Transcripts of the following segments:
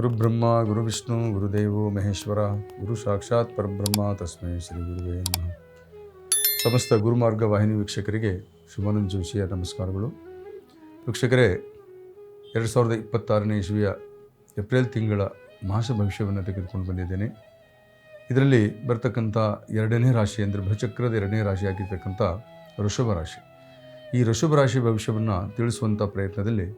ಗುರುಬ್ರಹ್ಮ ಗುರುವಿಷ್ಣು ಗುರುದೇವೋ ಮಹೇಶ್ವರ ಗುರು ಸಾಕ್ಷಾತ್ ಪರಬ್ರಹ್ಮ ತಸ್ಮೈ ಶ್ರೀ ಗುರುವೇ ನಮಃ. ಸಮಸ್ತ ಗುರುಮಾರ್ಗ ವಾಹಿನಿ ವೀಕ್ಷಕರಿಗೆ ಶುಭಾನಂದ ಜೋಶಿಯ ನಮಸ್ಕಾರಗಳು. ವೀಕ್ಷಕರೇ, 2026ನೇ ಇಸ್ವಿಯ ಏಪ್ರಿಲ್ ತಿಂಗಳ ಮಾಸ ಭವಿಷ್ಯವನ್ನು ತೆಗೆದುಕೊಂಡು ಬಂದಿದ್ದೇನೆ. ಇದರಲ್ಲಿ ಬರ್ತಕ್ಕಂಥ ಎರಡನೇ ರಾಶಿ ಅಂದರೆ ಭಚಕ್ರದ ಎರಡನೇ ರಾಶಿ ಆಗಿರ್ತಕ್ಕಂಥ ವೃಷಭ ರಾಶಿ. ಈ ವೃಷಭ ರಾಶಿ ಭವಿಷ್ಯವನ್ನು ತಿಳಿಸುವಂಥ ಪ್ರಯತ್ನದಲ್ಲಿ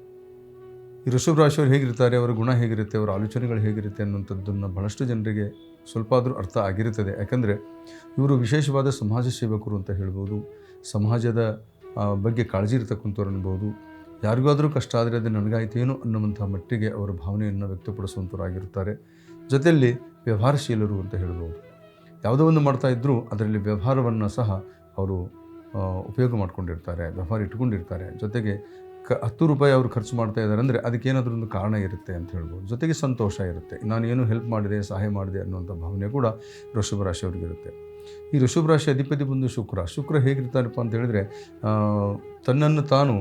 ಈ ವೃಷಭ ರಾಶಿಯವರು ಹೇಗಿರ್ತಾರೆ, ಅವರ ಗುಣ ಹೇಗಿರುತ್ತೆ, ಅವರ ಆಲೋಚನೆಗಳು ಹೇಗಿರುತ್ತೆ ಅನ್ನುವಂಥದ್ದನ್ನು ಬಹಳಷ್ಟು ಜನರಿಗೆ ಸ್ವಲ್ಪ ಆದರೂ ಅರ್ಥ ಆಗಿರುತ್ತದೆ. ಯಾಕಂದರೆ ಇವರು ವಿಶೇಷವಾದ ಸಮಾಜ ಸೇವಕರು ಅಂತ ಹೇಳ್ಬೋದು. ಸಮಾಜದ ಬಗ್ಗೆ ಕಾಳಜಿ ಇರತಕ್ಕಂಥವ್ರು ಅನ್ಬೋದು. ಯಾರಿಗಾದರೂ ಕಷ್ಟ ಆದರೆ ಅದು ನನಗಾಯ್ತೇನೋ ಅನ್ನುವಂಥ ಮಟ್ಟಿಗೆ ಅವರ ಭಾವನೆಯನ್ನು ವ್ಯಕ್ತಪಡಿಸುವಂಥವರಾಗಿರ್ತಾರೆ. ಜೊತೆಯಲ್ಲಿ ವ್ಯವಹಾರಶೀಲರು ಅಂತ ಹೇಳ್ಬೋದು. ಯಾವುದೋ ಒಂದು ಮಾಡ್ತಾ ಇದ್ದರೂ ಅದರಲ್ಲಿ ವ್ಯವಹಾರವನ್ನು ಸಹ ಅವರು ಉಪಯೋಗ ಮಾಡ್ಕೊಂಡಿರ್ತಾರೆ, ವ್ಯವಹಾರ ಇಟ್ಕೊಂಡಿರ್ತಾರೆ. ಜೊತೆಗೆ 10 ರೂಪಾಯಿ ಅವರು ಖರ್ಚು ಮಾಡ್ತಾ ಇದ್ದಾರೆ ಅಂದರೆ ಅದಕ್ಕೇನಾದರೂ ಒಂದು ಕಾರಣ ಇರುತ್ತೆ ಅಂತ ಹೇಳ್ಬೋದು. ಜೊತೆಗೆ ಸಂತೋಷ ಇರುತ್ತೆ, ನಾನು ಏನು ಹೆಲ್ಪ್ ಮಾಡಿದೆ, ಸಹಾಯ ಮಾಡಿದೆ ಅನ್ನುವಂಥ ಭಾವನೆ ಕೂಡ ವೃಷಭ ರಾಶಿಯವರಿಗಿರುತ್ತೆ. ಈ ವೃಷಭ ರಾಶಿ ಅಧಿಪತಿ ಬಂದು ಶುಕ್ರ ಹೇಗಿರ್ತಾನಪ್ಪ ಅಂತ ಹೇಳಿದ್ರೆ, ತನ್ನನ್ನು ತಾನು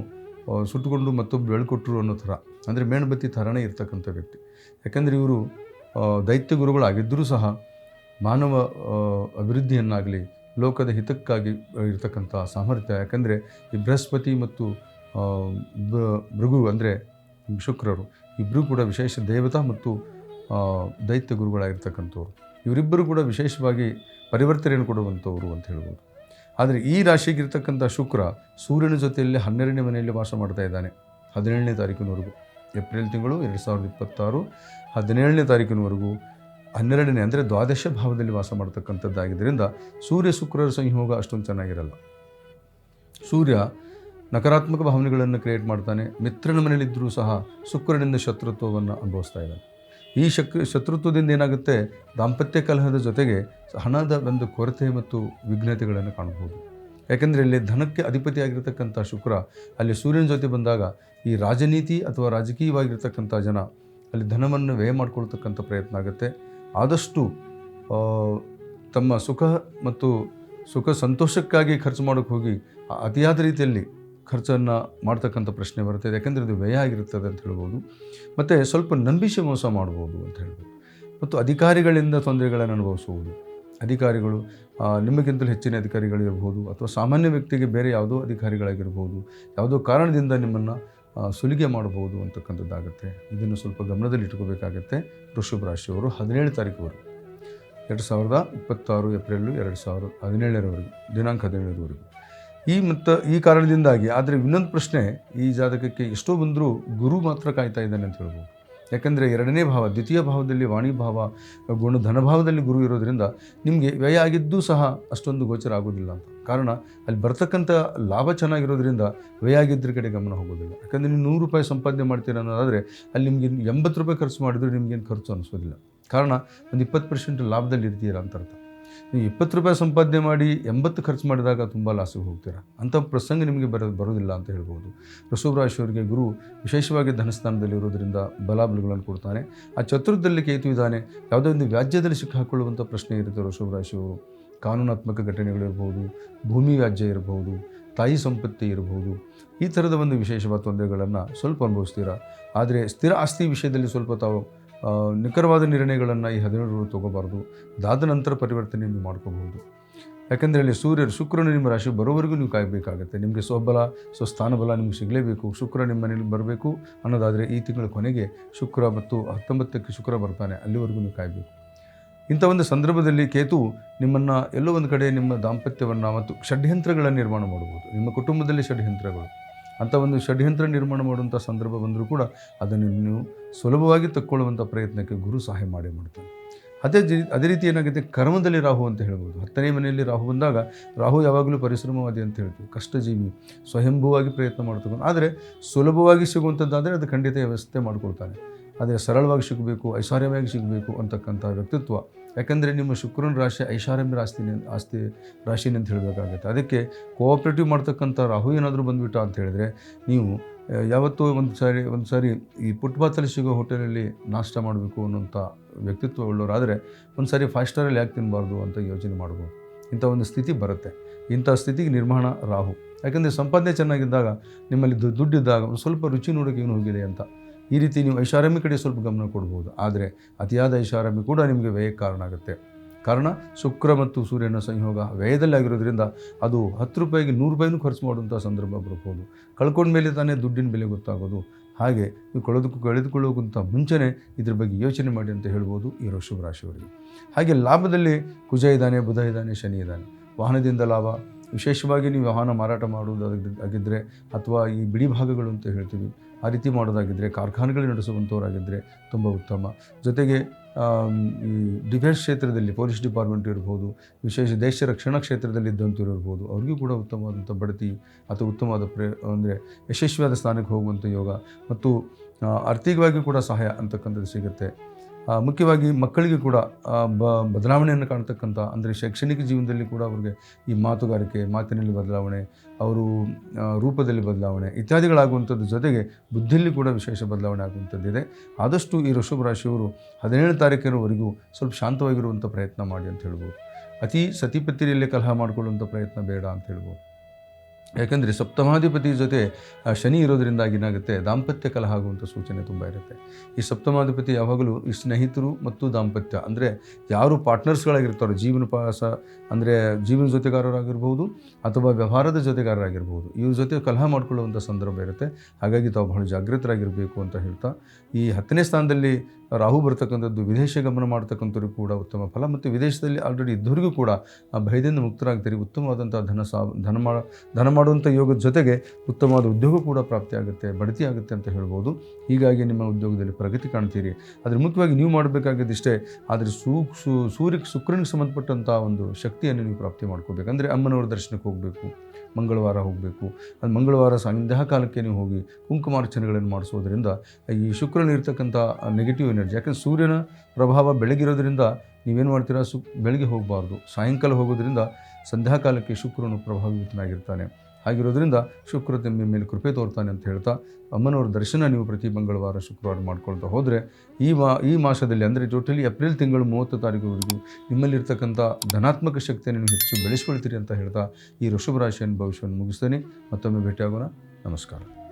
ಸುಟ್ಟುಕೊಂಡು ಮತ್ತೊಬ್ಬ ಬೆಳ್ಕೊಟ್ರು ಅನ್ನೋ ಥರ, ಅಂದರೆ ಮೇಣಬತ್ತಿ ಥರನೇ ಇರ್ತಕ್ಕಂಥ ವ್ಯಕ್ತಿ. ಯಾಕಂದರೆ ಇವರು ದೈತ್ಯ ಗುರುಗಳಾಗಿದ್ದರೂ ಸಹ ಮಾನವ ಅಭಿವೃದ್ಧಿಯನ್ನಾಗಲಿ ಲೋಕದ ಹಿತಕ್ಕಾಗಿ ಇರತಕ್ಕಂಥ ಸಾಮರ್ಥ್ಯ. ಯಾಕಂದರೆ ಈ ಬೃಹಸ್ಪತಿ ಮತ್ತು ಭೃಗು ಅಂದರೆ ಶುಕ್ರರು ಇಬ್ಬರೂ ಕೂಡ ವಿಶೇಷ ದೇವತಾ ಮತ್ತು ದೈತ್ಯ ಗುರುಗಳಾಗಿರ್ತಕ್ಕಂಥವ್ರು. ಇವರಿಬ್ಬರು ಕೂಡ ವಿಶೇಷವಾಗಿ ಪರಿವರ್ತನೆಯನ್ನು ಕೊಡುವಂಥವ್ರು ಅಂತ ಹೇಳ್ಬೋದು. ಆದರೆ ಈ ರಾಶಿಗಿರ್ತಕ್ಕಂಥ ಶುಕ್ರ ಸೂರ್ಯನ ಜೊತೆಯಲ್ಲಿ 12ನೇ ಮನೆಯಲ್ಲಿ ವಾಸ ಮಾಡ್ತಾ ಇದ್ದಾನೆ 17ನೇ ತಾರೀಕಿನವರೆಗೂ. ಏಪ್ರಿಲ್ ತಿಂಗಳು 2026 17ನೇ ತಾರೀಕಿನವರೆಗೂ 12ನೇ ಅಂದರೆ ದ್ವಾದಶ ಭಾವದಲ್ಲಿ ವಾಸ ಮಾಡ್ತಕ್ಕಂಥದ್ದಾಗಿದ್ದರಿಂದ ಸೂರ್ಯ ಶುಕ್ರರ ಸಂಯೋಗ ಅಷ್ಟೊಂದು ಚೆನ್ನಾಗಿರಲ್ಲ. ಸೂರ್ಯ ನಕಾರಾತ್ಮಕ ಭಾವನೆಗಳನ್ನು ಕ್ರಿಯೇಟ್ ಮಾಡ್ತಾನೆ. ಮಿತ್ರನ ಮನೆಯಲ್ಲಿದ್ದರೂ ಸಹ ಶುಕ್ರನಿಂದ ಶತ್ರುತ್ವವನ್ನು ಅನುಭವಿಸ್ತಾ ಇದ್ದಾನೆ. ಈ ಶತ್ರುತ್ವದಿಂದ ಏನಾಗುತ್ತೆ, ದಾಂಪತ್ಯ ಕಲಹದ ಜೊತೆಗೆ ಹಣದ ಒಂದು ಕೊರತೆ ಮತ್ತು ವಿಘ್ನತೆಗಳನ್ನು ಕಾಣಬಹುದು. ಯಾಕೆಂದರೆ ಇಲ್ಲಿ ಧನಕ್ಕೆ ಅಧಿಪತಿಯಾಗಿರ್ತಕ್ಕಂಥ ಶುಕ್ರ ಅಲ್ಲಿ ಸೂರ್ಯನ ಜೊತೆ ಬಂದಾಗ ಈ ರಾಜನೀತಿ ಅಥವಾ ರಾಜಕೀಯವಾಗಿರ್ತಕ್ಕಂಥ ಜನ ಅಲ್ಲಿ ಧನವನ್ನು ವ್ಯಯ ಮಾಡಿಕೊಳ್ತಕ್ಕಂಥ ಪ್ರಯತ್ನ ಆಗುತ್ತೆ. ಆದಷ್ಟು ತಮ್ಮ ಸುಖ ಮತ್ತು ಸುಖ ಸಂತೋಷಕ್ಕಾಗಿ ಖರ್ಚು ಮಾಡೋಕ್ಕೆ ಹೋಗಿ ಅತಿಯಾದ ರೀತಿಯಲ್ಲಿ ಖರ್ಚನ್ನು ಮಾಡ್ತಕ್ಕಂಥ ಪ್ರಶ್ನೆ ಬರುತ್ತೆ. ಯಾಕೆಂದರೆ ಇದು ವ್ಯಯ ಆಗಿರುತ್ತದೆ ಅಂತ ಹೇಳ್ಬೋದು. ಮತ್ತು ಸ್ವಲ್ಪ ನಂಬಿಕೆ ಮೋಸ ಮಾಡ್ಬೋದು ಅಂತ ಹೇಳ್ಬೋದು. ಮತ್ತು ಅಧಿಕಾರಿಗಳಿಂದ ತೊಂದರೆಗಳನ್ನು ಅನುಭವಿಸುವುದು. ಅಧಿಕಾರಿಗಳು ನಿಮಗಿಂತಲೂ ಹೆಚ್ಚಿನ ಅಧಿಕಾರಿಗಳಿರ್ಬೋದು ಅಥವಾ ಸಾಮಾನ್ಯ ವ್ಯಕ್ತಿಗೆ ಬೇರೆ ಯಾವುದೋ ಅಧಿಕಾರಿಗಳಾಗಿರ್ಬೋದು, ಯಾವುದೋ ಕಾರಣದಿಂದ ನಿಮ್ಮನ್ನು ಸುಲಿಗೆ ಮಾಡ್ಬೋದು ಅಂತಕ್ಕಂಥದ್ದಾಗುತ್ತೆ. ಇದನ್ನು ಸ್ವಲ್ಪ ಗಮನದಲ್ಲಿ ಇಟ್ಕೋಬೇಕಾಗತ್ತೆ. ವೃಷಭ ರಾಶಿಯವರು 17 ತಾರೀಕುವರೆಗೂ 2026 ಏಪ್ರಿಲ್ 2017ರವರೆಗೂ ದಿನಾಂಕ 17ರವರೆಗೂ ಈ ಕಾರಣದಿಂದಾಗಿ. ಆದರೆ ಇನ್ನೊಂದು ಪ್ರಶ್ನೆ, ಈ ಜಾತಕಕ್ಕೆ ಎಷ್ಟೋ ಬಂದರೂ ಗುರು ಮಾತ್ರ ಕಾಯ್ತಾ ಇದ್ದಾನೆ ಅಂತ ಹೇಳ್ಬೋದು. ಯಾಕಂದರೆ 2ನೇ ಭಾವ ದ್ವಿತೀಯ ಭಾವದಲ್ಲಿ ವಾಣಿಭಾವ ಧನಭಾವದಲ್ಲಿ ಗುರು ಇರೋದರಿಂದ ನಿಮಗೆ ವ್ಯಯ ಆಗಿದ್ದೂ ಸಹ ಅಷ್ಟೊಂದು ಗೋಚರ ಆಗೋದಿಲ್ಲ ಅಂತ. ಕಾರಣ ಅಲ್ಲಿ ಬರ್ತಕ್ಕಂಥ ಲಾಭ ಚೆನ್ನಾಗಿರೋದ್ರಿಂದ ವ್ಯಯ ಆಗಿದ್ದ್ರ ಕಡೆ ಗಮನ ಹೋಗೋದಿಲ್ಲ. ಯಾಕಂದರೆ ನೀವು 100 ರೂಪಾಯಿ ಸಂಪಾದನೆ ಮಾಡ್ತೀರ ಅನ್ನೋದಾದರೆ ಅಲ್ಲಿ ನಿಮಗೆ 80 ರೂಪಾಯಿ ಖರ್ಚು ಮಾಡಿದ್ರೆ ನಿಮಗೇನು ಖರ್ಚು ಅನಿಸೋದಿಲ್ಲ. ಕಾರಣ ಒಂದು 20% ಲಾಭದಲ್ಲಿ ಇರ್ತೀರ ಅಂತ ಅರ್ಥ. ನೀವು 20 ರೂಪಾಯಿ ಸಂಪಾದನೆ ಮಾಡಿ 80 ಖರ್ಚು ಮಾಡಿದಾಗ ತುಂಬ ಲಾಸಿಗೆ ಹೋಗ್ತೀರಾ. ಅಂಥ ಪ್ರಸಂಗ ನಿಮಗೆ ಬರೋದಿಲ್ಲ ಅಂತ ಹೇಳ್ಬೋದು. ವೃಷಭ ರಾಶಿಯವರಿಗೆ ಗುರು ವಿಶೇಷವಾಗಿ ಧನಸ್ಥಾನದಲ್ಲಿ ಇರೋದರಿಂದ ಬಲಾಬಲಗಳನ್ನು ಕೊಡ್ತಾನೆ. ಆ ಚತುರ್ಥದಲ್ಲಿ ಕೇತು ಇದ್ದಾನೆ. ಯಾವುದೋ ಒಂದು ವ್ಯಾಜ್ಯದಲ್ಲಿ ಸಿಕ್ಕಾಕೊಳ್ಳುವಂಥ ಪ್ರಶ್ನೆ ಇರುತ್ತೆ ವೃಷಭ ರಾಶಿಯವರು. ಕಾನೂನಾತ್ಮಕ ಘಟನೆಗಳಿರ್ಬೋದು, ಭೂಮಿ ವ್ಯಾಜ್ಯ ಇರಬಹುದು, ತಾಯಿ ಸಂಪತ್ತಿ ಇರಬಹುದು. ಈ ಥರದ ಒಂದು ವಿಶೇಷವಾದ ತೊಂದರೆಗಳನ್ನು ಸ್ವಲ್ಪ ಅನುಭವಿಸ್ತೀರಾ. ಆದರೆ ಸ್ಥಿರ ಆಸ್ತಿ ವಿಷಯದಲ್ಲಿ ಸ್ವಲ್ಪ ತಾವು ನಿಖರವಾದ ನಿರ್ಣಯಗಳನ್ನು ಈ 17ರು ತೊಗೋಬಾರ್ದು. ಅದಾದ ನಂತರ ಪರಿವರ್ತನೆ ನೀವು ಮಾಡ್ಕೋಬಹುದು. ಯಾಕೆಂದರೆ ಅಲ್ಲಿ ಶುಕ್ರನು ನಿಮ್ಮ ರಾಶಿ ಬರೋವರೆಗೂ ನೀವು ಕಾಯಬೇಕಾಗುತ್ತೆ. ನಿಮಗೆ ಸ್ವಬಲ ಸ್ವಸ್ಥಾನಬಲ ನಿಮಗೆ ಸಿಗಲೇಬೇಕು. ಶುಕ್ರ ನಿಮ್ಮ ಮನೇಲಿ ಬರಬೇಕು ಅನ್ನೋದಾದರೆ ಈ ತಿಂಗಳ ಕೊನೆಗೆ ಶುಕ್ರ ಮತ್ತು 19ಕ್ಕೆ ಶುಕ್ರ ಬರ್ತಾನೆ, ಅಲ್ಲಿವರೆಗೂ ನೀವು ಕಾಯಬೇಕು. ಇಂಥ ಒಂದು ಸಂದರ್ಭದಲ್ಲಿ ಕೇತು ನಿಮ್ಮನ್ನು ಎಲ್ಲೋ ಒಂದು ಕಡೆ ನಿಮ್ಮ ದಾಂಪತ್ಯವನ್ನು ಮತ್ತು ಷಡ್ಯಂತ್ರಗಳನ್ನು ನಿರ್ಮಾಣ ಮಾಡ್ಬೋದು. ನಿಮ್ಮ ಕುಟುಂಬದಲ್ಲಿ ಷಡ್ಯಂತ್ರಗಳು, ಅಂಥ ಒಂದು ಷಡ್ಯಂತ್ರ ನಿರ್ಮಾಣ ಮಾಡುವಂಥ ಸಂದರ್ಭ ಬಂದರೂ ಕೂಡ ಅದನ್ನು ನೀವು ಸುಲಭವಾಗಿ ತಕ್ಕೊಳ್ಳುವಂಥ ಪ್ರಯತ್ನಕ್ಕೆ ಗುರು ಸಹಾಯ ಮಾಡ್ತಾನೆ. ಅದೇ ರೀತಿ ಏನಾಗುತ್ತೆ, ಕರ್ಮದಲ್ಲಿ ರಾಹು ಅಂತ ಹೇಳ್ಬೋದು. 10ನೇ ಮನೆಯಲ್ಲಿ ರಾಹು ಬಂದಾಗ, ರಾಹು ಯಾವಾಗಲೂ ಪರಿಶ್ರಮವಾದಿ ಅಂತ ಹೇಳ್ತೀವಿ, ಕಷ್ಟಜೀವಿ, ಸ್ವಯಂಭೂವಾಗಿ ಪ್ರಯತ್ನ ಮಾಡ್ತಕ್ಕಂಥ. ಆದರೆ ಸುಲಭವಾಗಿ ಸಿಗುವಂಥದ್ದಾದರೆ ಅದು ಖಂಡಿತ ವ್ಯವಸ್ಥೆ ಮಾಡಿಕೊಡ್ತಾನೆ. ಆದರೆ ಸರಳವಾಗಿ ಸಿಗಬೇಕು, ಐಶ್ವರ್ಯವಾಗಿ ಸಿಗಬೇಕು ಅಂತಕ್ಕಂಥ ವ್ಯಕ್ತಿತ್ವ. ಯಾಕಂದರೆ ನಿಮ್ಮ ಶುಕ್ರನ ರಾಶಿ ಐಷಾರಾಮ್ಯ ಆಸ್ತಿ ರಾಶಿನಿ ಅಂತ ಹೇಳಬೇಕಾಗುತ್ತೆ. ಅದಕ್ಕೆ ಕೋಆಪ್ರೇಟಿವ್ ಮಾಡ್ತಕ್ಕಂಥ ರಾಹು ಏನಾದರೂ ಬಂದುಬಿಟ್ಟ ಅಂತ ಹೇಳಿದ್ರೆ, ನೀವು ಯಾವತ್ತೂ ಒಂದು ಸಾರಿ ಈ ಫುಟ್ಪಾತಲ್ಲಿ ಸಿಗೋ ಹೋಟೆಲಲ್ಲಿ ನಾಷ್ಟ ಮಾಡಬೇಕು ಅನ್ನೋಂಥ ವ್ಯಕ್ತಿತ್ವ ಉಳ್ಳವರಾದರೆ ಒಂದು ಸಾರಿ 5 ಸ್ಟಾರಲ್ಲಿ ಯಾಕೆ ತಿನ್ನಬಾರ್ದು ಅಂತ ಯೋಚನೆ ಮಾಡ್ಬೋದು. ಇಂಥ ಒಂದು ಸ್ಥಿತಿ ಬರುತ್ತೆ. ಇಂಥ ಸ್ಥಿತಿಗೆ ನಿರ್ಮಾಣ ರಾಹು. ಯಾಕಂದರೆ ಸಂಪಾದನೆ ಚೆನ್ನಾಗಿದ್ದಾಗ, ನಿಮ್ಮಲ್ಲಿ ದುಡ್ಡಿದ್ದಾಗ ಒಂದು ಸ್ವಲ್ಪ ರುಚಿ ನೋಡೋಕೆ ಏನು ಹೋಗಿದೆ ಅಂತ ಈ ರೀತಿ ನೀವು ಐಷಾರಾಮಿ ಕಡೆ ಸ್ವಲ್ಪ ಗಮನ ಕೊಡ್ಬೋದು. ಆದರೆ ಅತಿಯಾದ ಐಷಾರಾಮಿ ಕೂಡ ನಿಮಗೆ ವ್ಯಯಕ್ಕೆ ಕಾರಣ ಆಗುತ್ತೆ. ಕಾರಣ ಶುಕ್ರ ಮತ್ತು ಸೂರ್ಯನ ಸಂಯೋಗ ವ್ಯಯದಲ್ಲಿ ಆಗಿರೋದ್ರಿಂದ ಅದು 10 ರೂಪಾಯಿಗೆ 100 ರೂಪಾಯಿನೂ ಖರ್ಚು ಮಾಡುವಂಥ ಸಂದರ್ಭ ಬರ್ಬೋದು. ಕಳ್ಕೊಂಡ ಮೇಲೆ ತಾನೇ ದುಡ್ಡಿನ ಬೆಲೆ ಗೊತ್ತಾಗೋದು. ಹಾಗೆ ನೀವು ಕಳೆದುಕೊಳ್ಳೋಕ್ಕಿಂತ ಮುಂಚೆನೇ ಇದ್ರ ಬಗ್ಗೆ ಯೋಚನೆ ಮಾಡಿ ಅಂತ ಹೇಳ್ಬೋದು ಈ ವೃಷಭ ರಾಶಿಯವರಿಗೆ. ಹಾಗೆ ಲಾಭದಲ್ಲಿ ಕುಜ ಇದ್ದಾನೆ, ಬುಧ ಇದ್ದಾನೆ, ಶನಿ ಇದ್ದಾನೆ. ವಾಹನದಿಂದ ಲಾಭ, ವಿಶೇಷವಾಗಿ ನೀವು ವಾಹನ ಮಾರಾಟ ಮಾಡುವುದಾಗಿದ್ದರೆ ಅಥವಾ ಈ ಬಿಡಿ ಭಾಗಗಳು ಅಂತ ಹೇಳ್ತೀವಿ ಆ ರೀತಿ ಮಾಡೋದಾಗಿದ್ದರೆ, ಕಾರ್ಖಾನೆಗಳು ನಡೆಸುವಂಥವರಾಗಿದ್ದರೆ ತುಂಬ ಉತ್ತಮ. ಜೊತೆಗೆ ಈ ಡಿಫೆನ್ಸ್ ಕ್ಷೇತ್ರದಲ್ಲಿ ಪೊಲೀಸ್ ಡಿಪಾರ್ಟ್ಮೆಂಟ್ ಇರ್ಬೋದು, ವಿಶೇಷ ದೇಶ ರಕ್ಷಣಾ ಕ್ಷೇತ್ರದಲ್ಲಿ ಇದ್ದಂಥವ್ರು ಇರ್ಬೋದು, ಅವ್ರಿಗೂ ಕೂಡ ಉತ್ತಮವಾದಂಥ ಬಡ್ತಿ ಅಥವಾ ಉತ್ತಮವಾದ ಅಂದರೆ ಯಶಸ್ವಿಯಾದ ಸ್ಥಾನಕ್ಕೆ ಹೋಗುವಂಥ ಯೋಗ ಮತ್ತು ಆರ್ಥಿಕವಾಗಿ ಕೂಡ ಸಹಾಯ ಅಂತಕ್ಕಂಥದ್ದು ಸಿಗುತ್ತೆ. ಮುಖ್ಯವಾಗಿ ಮಕ್ಕಳಿಗೆ ಕೂಡ ಬದಲಾವಣೆಯನ್ನು ಕಾಣ್ತಕ್ಕಂಥ, ಅಂದರೆ ಶೈಕ್ಷಣಿಕ ಜೀವನದಲ್ಲಿ ಕೂಡ ಅವ್ರಿಗೆ ಈ ಮಾತುಗಾರಿಕೆ, ಮಾತಿನಲ್ಲಿ ಬದಲಾವಣೆ, ಅವರು ರೂಪದಲ್ಲಿ ಬದಲಾವಣೆ ಇತ್ಯಾದಿಗಳಾಗುವಂಥದ್ದು ಜೊತೆಗೆ ಬುದ್ಧಿಯಲ್ಲಿ ಕೂಡ ವಿಶೇಷ ಬದಲಾವಣೆ ಆಗುವಂಥದ್ದಿದೆ. ಆದಷ್ಟು ಈ ವೃಷಭ ರಾಶಿಯವರು 17 ತಾರೀಕಿನವರೆಗೂ ಸ್ವಲ್ಪ ಶಾಂತವಾಗಿರುವಂಥ ಪ್ರಯತ್ನ ಮಾಡಿ ಅಂತ ಹೇಳ್ಬೋದು. ಅತಿ ಸತಿಪತ್ತಿಯಲ್ಲಿ ಕಲಹ ಮಾಡಿಕೊಳ್ಳುವಂಥ ಪ್ರಯತ್ನ ಬೇಡ ಅಂತ ಹೇಳ್ಬೋದು. ಯಾಕಂದರೆ ಸಪ್ತಮಾಧಿಪತಿ ಜೊತೆ ಶನಿ ಇರೋದರಿಂದಾಗಿ ಏನಾಗುತ್ತೆ, ದಾಂಪತ್ಯ ಕಲಹ ಆಗುವಂಥ ಸೂಚನೆ ತುಂಬ ಇರುತ್ತೆ. ಈ ಸಪ್ತಮಾಧಿಪತಿ ಯಾವಾಗಲೂ ಈ ಸ್ನೇಹಿತರು ಮತ್ತು ದಾಂಪತ್ಯ, ಅಂದರೆ ಯಾರು ಪಾರ್ಟ್ನರ್ಸ್ಗಳಾಗಿರ್ತಾರೋ, ಜೀವನೋಪಾಸ ಅಂದರೆ ಜೀವನ ಜೊತೆಗಾರರಾಗಿರ್ಬೋದು ಅಥವಾ ವ್ಯವಹಾರದ ಜೊತೆಗಾರರಾಗಿರ್ಬೋದು, ಇವ್ರ ಜೊತೆ ಕಲಹ ಮಾಡಿಕೊಳ್ಳುವಂಥ ಸಂದರ್ಭ ಇರುತ್ತೆ. ಹಾಗಾಗಿ ತಾವು ಬಹಳ ಜಾಗೃತರಾಗಿರಬೇಕು ಅಂತ ಹೇಳ್ತಾ, ಈ 10ನೇ ಸ್ಥಾನದಲ್ಲಿ ರಾಹು ಬರ್ತಕ್ಕಂಥದ್ದು ವಿದೇಶ ಗಮನ ಮಾಡ್ತಕ್ಕಂಥವ್ರಿಗೂ ಕೂಡ ಉತ್ತಮ ಫಲ, ಮತ್ತು ವಿದೇಶದಲ್ಲಿ ಆಲ್ರೆಡಿ ಇದ್ದವರಿಗೂ ಕೂಡ ಭಯದಿಂದ ಮುಕ್ತರಾಗ್ತೀರಿ. ಉತ್ತಮವಾದಂಥ ಧನ ಮಾಡುವಂಥ ಯೋಗದ ಜೊತೆಗೆ ಉತ್ತಮವಾದ ಉದ್ಯೋಗ ಕೂಡ ಪ್ರಾಪ್ತಿಯಾಗುತ್ತೆ, ಬಡ್ತಿ ಆಗುತ್ತೆ ಅಂತ ಹೇಳ್ಬೋದು. ಹೀಗಾಗಿ ನಿಮ್ಮ ಉದ್ಯೋಗದಲ್ಲಿ ಪ್ರಗತಿ ಕಾಣ್ತೀರಿ. ಆದರೆ ಮುಖ್ಯವಾಗಿ ನೀವು ಮಾಡಬೇಕಾಗಿದ್ದಿಷ್ಟೇ, ಆದರೆ ಶುಕ್ರನಿಗೆ ಸಂಬಂಧಪಟ್ಟಂಥ ಒಂದು ಶಕ್ತಿಯನ್ನು ನೀವು ಪ್ರಾಪ್ತಿ ಮಾಡ್ಕೋಬೇಕಂದ್ರೆ ಅಮ್ಮನವರ ದರ್ಶನಕ್ಕೆ ಹೋಗಬೇಕು, ಮಂಗಳವಾರ ಹೋಗಬೇಕು. ಅದು ಮಂಗಳವಾರ ಸಂಧ್ಯಾ ಕಾಲಕ್ಕೆ ನೀವು ಹೋಗಿ ಕುಂಕುಮಾರ್ಚನೆಗಳನ್ನು ಮಾಡಿಸೋದ್ರಿಂದ ಈ ಶುಕ್ರನಿರ್ತಕ್ಕಂಥ ನೆಗೆಟಿವ್ ಎನರ್ಜಿ, ಯಾಕಂದರೆ ಸೂರ್ಯನ ಪ್ರಭಾವ ಬೆಳಗಿರೋದ್ರಿಂದ ನೀವೇನು ಮಾಡ್ತೀರಾ, ಬೆಳಗ್ಗೆ ಹೋಗಬಾರ್ದು, ಸಾಯಂಕಾಲ ಹೋಗೋದ್ರಿಂದ ಸಂಧ್ಯಾಕಾಲಕ್ಕೆ ಶುಕ್ರನು ಪ್ರಭಾವಿತನಾಗಿರ್ತಾನೆ. ಹಾಗಿರೋದ್ರಿಂದ ಶುಕ್ರ ನಿಮ್ಮ ಮೇಲೆ ಕೃಪೆ ತೋರ್ತಾನೆ ಅಂತ ಹೇಳ್ತಾ, ಅಮ್ಮನವರ ದರ್ಶನ ನೀವು ಪ್ರತಿ ಮಂಗಳವಾರ ಶುಕ್ರವಾರ ಮಾಡ್ಕೊಳ್ತಾ ಹೋದರೆ ಈ ಮಾಸದಲ್ಲಿ, ಅಂದರೆ ಟೋಟಲಿ ಏಪ್ರಿಲ್ ತಿಂಗಳು 30 ತಾರೀಕುವರೆಗೂ ನಿಮ್ಮಲ್ಲಿರ್ತಕ್ಕಂಥ ಧನಾತ್ಮಕ ಶಕ್ತಿಯನ್ನು ನೀವು ಹೆಚ್ಚು ಬೆಳೆಸ್ಕೊಳ್ತೀರಿ ಅಂತ ಹೇಳ್ತಾ ಈ ವೃಷಭ ರಾಶಿಯ ಭವಿಷ್ಯವನ್ನು ಮುಗಿಸ್ತೇನೆ. ಮತ್ತೊಮ್ಮೆ ಭೇಟಿಯಾಗೋಣ. ನಮಸ್ಕಾರ.